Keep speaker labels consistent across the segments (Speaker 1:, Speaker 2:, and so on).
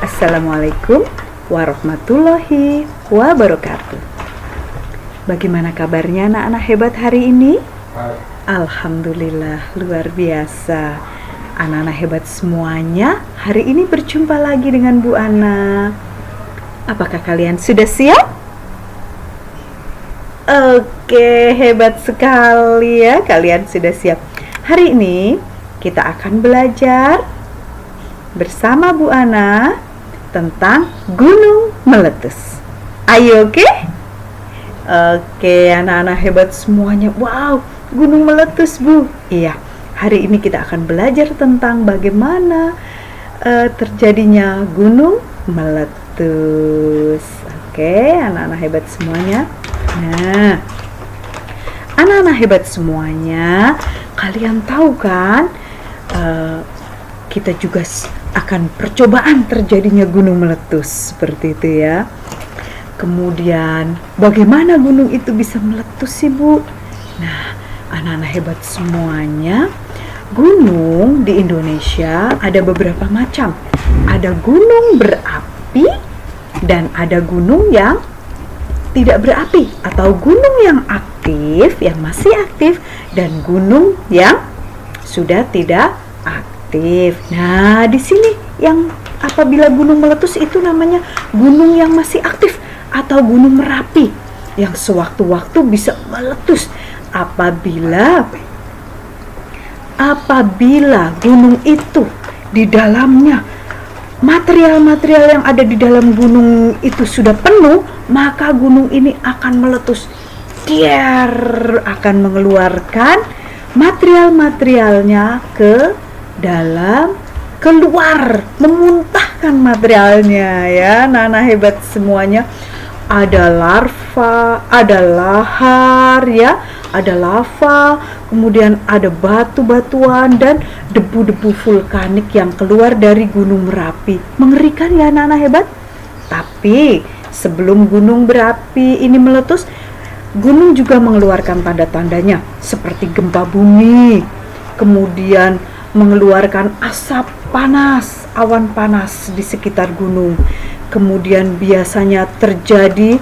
Speaker 1: Assalamualaikum warahmatullahi wabarakatuh. Bagaimana kabarnya anak-anak hebat hari ini? Alhamdulillah, luar biasa. Anak-anak hebat semuanya, hari ini berjumpa lagi dengan Bu Ana. Apakah kalian sudah siap? Oke, hebat sekali ya, kalian sudah siap. Hari ini kita akan belajar bersama Bu Ana tentang gunung meletus. Ayo, oke? Oke, anak-anak hebat semuanya. Wow, gunung meletus, Bu. Iya, hari ini kita akan belajar tentang bagaimana terjadinya gunung meletus. Oke, anak-anak hebat semuanya. Nah, anak-anak hebat semuanya, kalian tahu kan? Kita juga akan percobaan terjadinya gunung meletus seperti itu ya. Kemudian bagaimana gunung itu bisa meletus sih, Bu? Nah, anak-anak hebat semuanya, gunung di Indonesia ada beberapa macam. Ada gunung berapi dan ada gunung yang tidak berapi, atau gunung yang aktif, yang masih aktif, dan gunung yang sudah tidak aktif. Nah, di sini yang apabila gunung meletus itu namanya gunung yang masih aktif atau gunung Merapi yang sewaktu-waktu bisa meletus apabila gunung itu di dalamnya material-material yang ada di dalam gunung itu sudah penuh, maka gunung ini akan meletus. Dia akan mengeluarkan material-materialnya ke dalam, keluar, memuntahkan materialnya ya. Anak-anak hebat semuanya, ada larva, ada lahar ya, ada lava, kemudian ada batu-batuan dan debu-debu vulkanik yang keluar dari gunung Merapi. Mengerikan ya anak-anak hebat. Tapi sebelum gunung berapi ini meletus, gunung juga mengeluarkan tanda-tandanya seperti gempa bumi, kemudian mengeluarkan asap panas, awan panas di sekitar gunung. Kemudian biasanya terjadi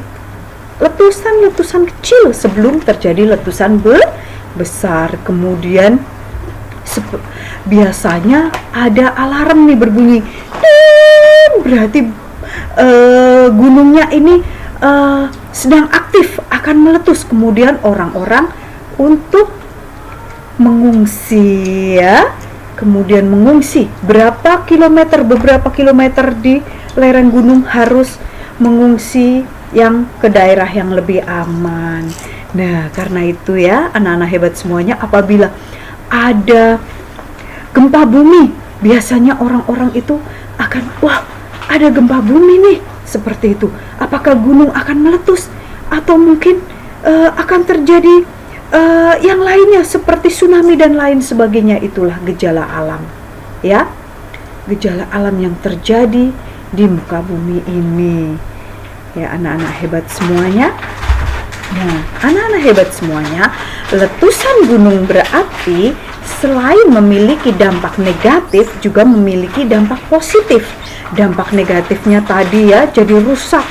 Speaker 1: letusan-letusan kecil sebelum terjadi letusan besar. Kemudian biasanya ada alarm nih berbunyi, berarti gunungnya ini sedang aktif, akan meletus. Kemudian orang-orang untuk mengungsi ya. Kemudian mengungsi beberapa kilometer di lereng gunung, harus mengungsi yang ke daerah yang lebih aman. Nah, karena itu ya anak-anak hebat semuanya, apabila ada gempa bumi, biasanya orang-orang itu akan, wah, ada gempa bumi nih, seperti itu. Apakah gunung akan meletus atau mungkin akan terjadi yang lainnya seperti tsunami dan lain sebagainya. Itulah gejala alam ya, gejala alam yang terjadi di muka bumi ini ya anak-anak hebat semuanya. Nah, anak-anak hebat semuanya, letusan gunung berapi selain memiliki dampak negatif juga memiliki dampak positif. Dampak negatifnya tadi ya, jadi rusak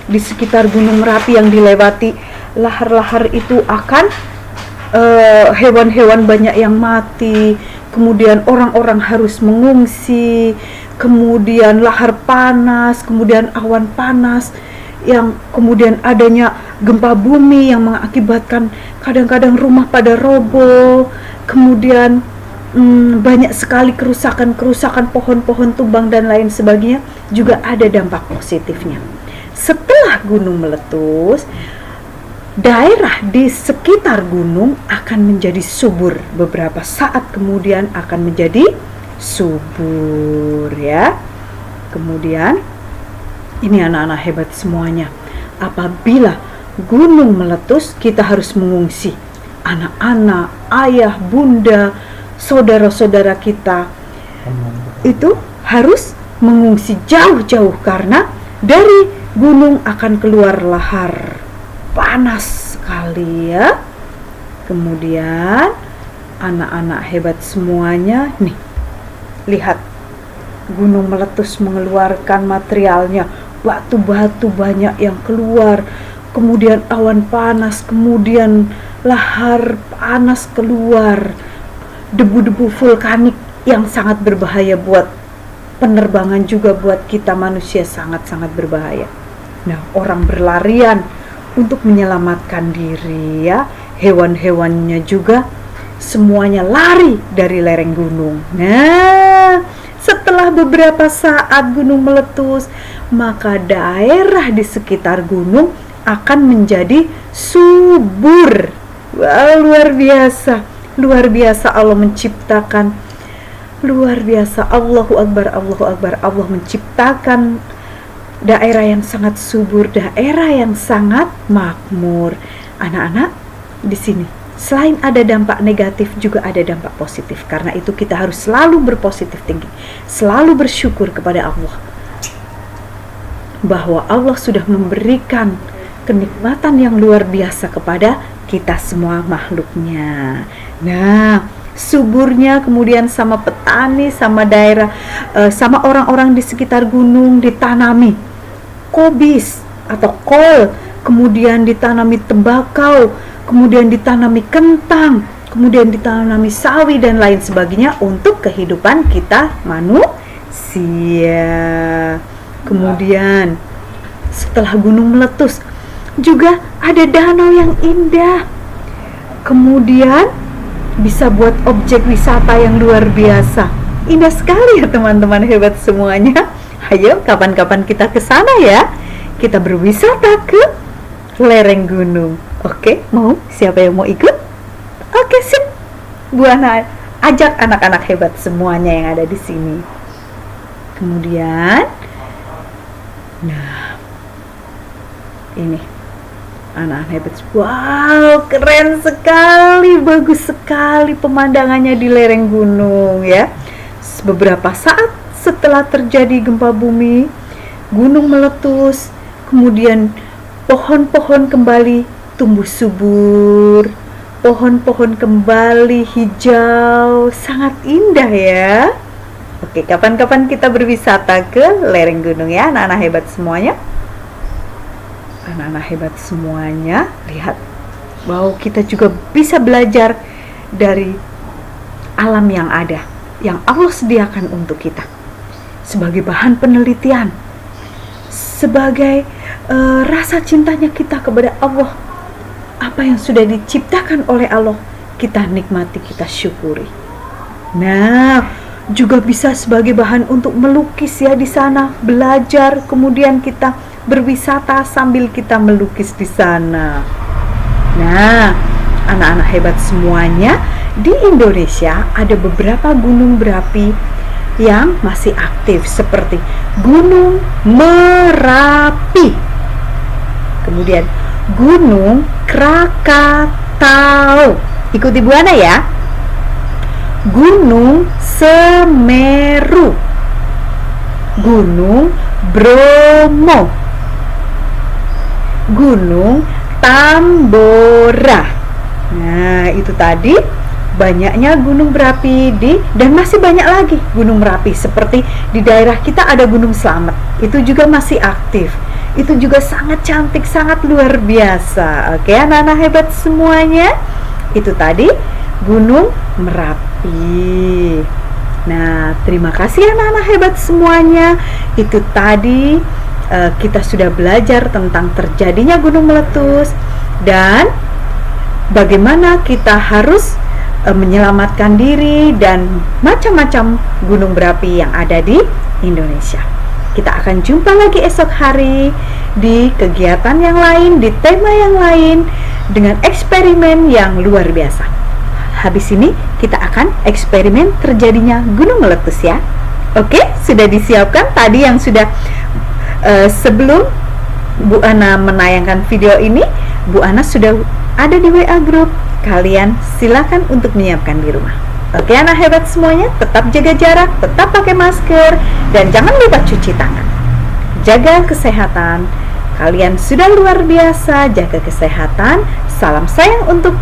Speaker 1: di sekitar gunung Merapi yang dilewati lahar-lahar itu, akan hewan-hewan banyak yang mati, kemudian orang-orang harus mengungsi, kemudian lahar panas, kemudian awan panas, yang kemudian adanya gempa bumi yang mengakibatkan kadang-kadang rumah pada roboh, kemudian banyak sekali kerusakan pohon-pohon tumbang dan lain sebagainya, juga ada dampak positifnya. Setelah gunung meletus, daerah di sekitar gunung akan menjadi subur. Beberapa saat kemudian akan menjadi subur ya. Kemudian ini anak-anak hebat semuanya, apabila gunung meletus kita harus mengungsi. Anak-anak, ayah, bunda, saudara-saudara kita itu harus mengungsi jauh-jauh, karena dari gunung akan keluar lahar panas sekali ya. Kemudian anak-anak hebat semuanya nih, lihat gunung meletus mengeluarkan materialnya, batu-batu banyak yang keluar, kemudian awan panas, kemudian lahar panas keluar, debu-debu vulkanik yang sangat berbahaya buat penerbangan, juga buat kita manusia sangat-sangat berbahaya. Nah, orang berlarian untuk menyelamatkan diri ya, hewan-hewannya juga semuanya lari dari lereng gunung. Nah, setelah beberapa saat gunung meletus, maka daerah di sekitar gunung akan menjadi subur. Wah, luar biasa. Luar biasa Allah menciptakan. Luar biasa, Allahu Akbar, Allahu Akbar. Allah menciptakan daerah yang sangat subur, daerah yang sangat makmur. Anak-anak, di sini selain ada dampak negatif juga ada dampak positif. Karena itu kita harus selalu berpositif tinggi, selalu bersyukur kepada Allah bahwa Allah sudah memberikan kenikmatan yang luar biasa kepada kita semua makhluknya. Nah, suburnya kemudian sama petani, sama daerah, sama orang-orang di sekitar gunung ditanami kobis atau kol, kemudian ditanami tembakau, kemudian ditanami kentang, kemudian ditanami sawi dan lain sebagainya untuk kehidupan kita manusia. Kemudian setelah gunung meletus juga ada danau yang indah, kemudian bisa buat objek wisata yang luar biasa. Indah sekali ya teman-teman hebat semuanya. Ayo kapan-kapan kita ke sana ya. Kita berwisata ke lereng gunung. Oke, mau? Siapa yang mau ikut? Oke, sip. Bu Ana ajak anak-anak hebat semuanya yang ada di sini. Kemudian nah, ini anak-anak hebat. Wow, keren sekali, bagus sekali pemandangannya di lereng gunung ya. Beberapa saat setelah terjadi gempa bumi, gunung meletus, kemudian pohon-pohon kembali tumbuh subur, pohon-pohon kembali hijau, sangat indah ya. Oke, kapan-kapan kita berwisata ke lereng gunung ya, anak-anak hebat semuanya. Anak-anak hebat semuanya, lihat bahwa kita juga bisa belajar dari alam yang ada, yang Allah sediakan untuk kita sebagai bahan penelitian, sebagai rasa cintanya kita kepada Allah. Apa yang sudah diciptakan oleh Allah, kita nikmati, kita syukuri. Nah, juga bisa sebagai bahan untuk melukis ya di sana, belajar, kemudian kita berwisata sambil kita melukis di sana. Nah, anak-anak hebat semuanya, di Indonesia ada beberapa gunung berapi yang masih aktif seperti Gunung Merapi, kemudian Gunung Krakatau, ikuti Bu Ana ya, Gunung Semeru, Gunung Bromo, Gunung Tambora. Nah, itu tadi banyaknya gunung berapi dan masih banyak lagi gunung berapi. Seperti di daerah kita ada Gunung Slamet, itu juga masih aktif. Itu juga sangat cantik, sangat luar biasa. Oke, anak-anak hebat semuanya, itu tadi Gunung Merapi. Nah, terima kasih anak-anak hebat semuanya. Itu tadi kita sudah belajar tentang terjadinya gunung meletus dan bagaimana kita harus menyelamatkan diri dan macam-macam gunung berapi yang ada di Indonesia. Kita akan jumpa lagi esok hari di kegiatan yang lain, di tema yang lain, dengan eksperimen yang luar biasa. Habis ini kita akan eksperimen terjadinya gunung meletus ya. Oke, sudah disiapkan tadi yang sudah sebelum Bu Ana menayangkan video ini, Bu Ana sudah ada di WA Group. Kalian silakan untuk menyiapkan di rumah. Oke, anak hebat semuanya, tetap jaga jarak, tetap pakai masker, dan jangan lupa cuci tangan. Jaga kesehatan. Kalian sudah luar biasa, jaga kesehatan. Salam sayang untuk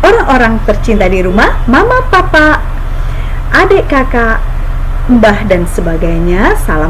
Speaker 1: orang-orang tercinta di rumah, mama, papa, adik, kakak, mbah dan sebagainya. Salam